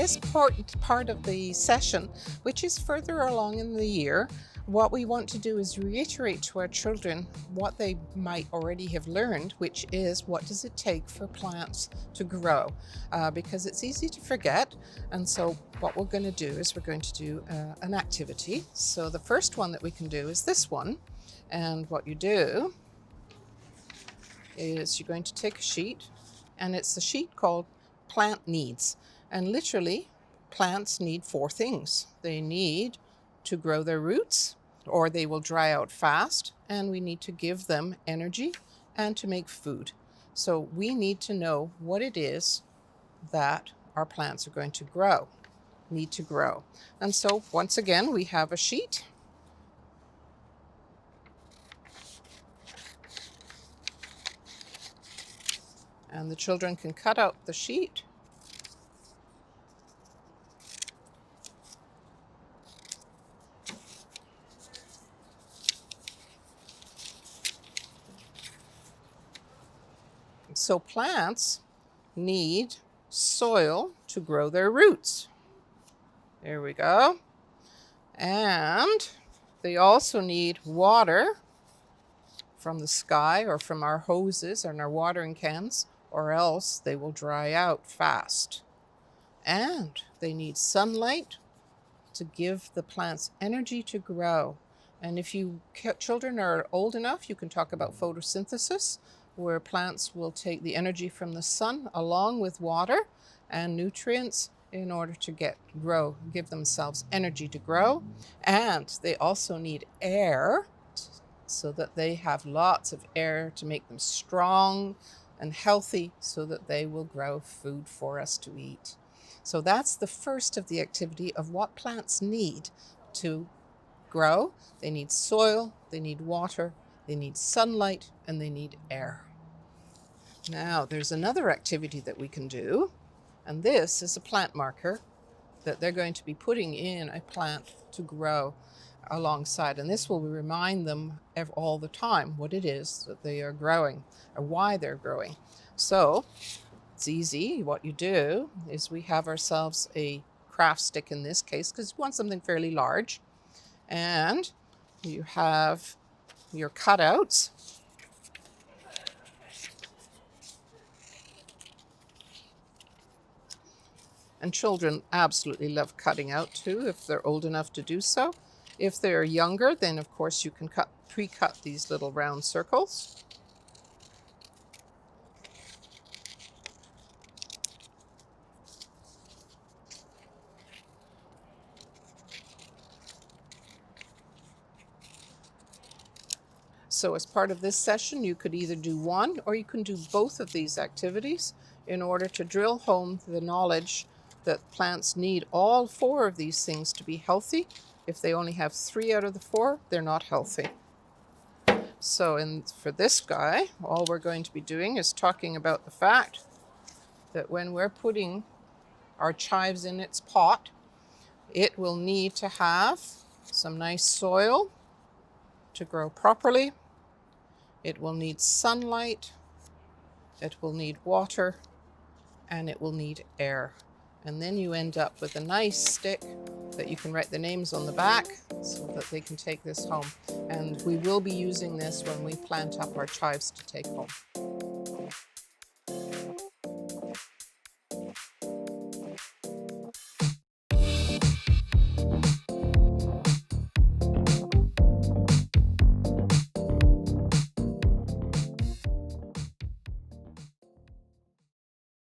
this part of the session, which is further along in the year, what we want to do is reiterate to our children what they might already have learned, which is what does it take for plants to grow, because it's easy to forget. And so what we're going to do is we're going to do an activity. So the first one that we can do is this one. And what you do is you're going to take a sheet, and it's a sheet called Plant Needs. And literally, plants need 4 things. They need to grow their roots, or they will dry out fast, and we need to give them energy and to make food. So we need to know what it is that our plants are going to need to grow. And so once again, we have a sheet. And the children can cut out the sheet. So plants need soil to grow their roots. There we go. And they also need water from the sky or from our hoses and our watering cans, or else they will dry out fast. And they need sunlight to give the plants energy to grow. And if you children are old enough, you can talk about photosynthesis, where plants will take the energy from the sun along with water and nutrients in order to give themselves energy to grow. And they also need air so that they have lots of air to make them strong and healthy, so that they will grow food for us to eat. So that's the first of the activity of what plants need to grow. They need soil, they need water, they need sunlight, and they need air. Now, there's another activity that we can do, and this is a plant marker that they're going to be putting in a plant to grow alongside. And this will remind them all the time what it is that they are growing or why they're growing. So it's easy. What you do is we have ourselves a craft stick in this case, because we want something fairly large. And you have your cutouts. And children absolutely love cutting out too, if they're old enough to do so. If they're younger, then of course you can pre-cut these little round circles. So as part of this session, you could either do one or you can do both of these activities in order to drill home the knowledge that plants need all 4 of these things to be healthy. If they only have 3 out of the 4, they're not healthy. So for this guy, all we're going to be doing is talking about the fact that when we're putting our chives in its pot, it will need to have some nice soil to grow properly. It will need sunlight, it will need water, and it will need air. And then you end up with a nice stick that you can write the names on the back so that they can take this home. And we will be using this when we plant up our chives to take home.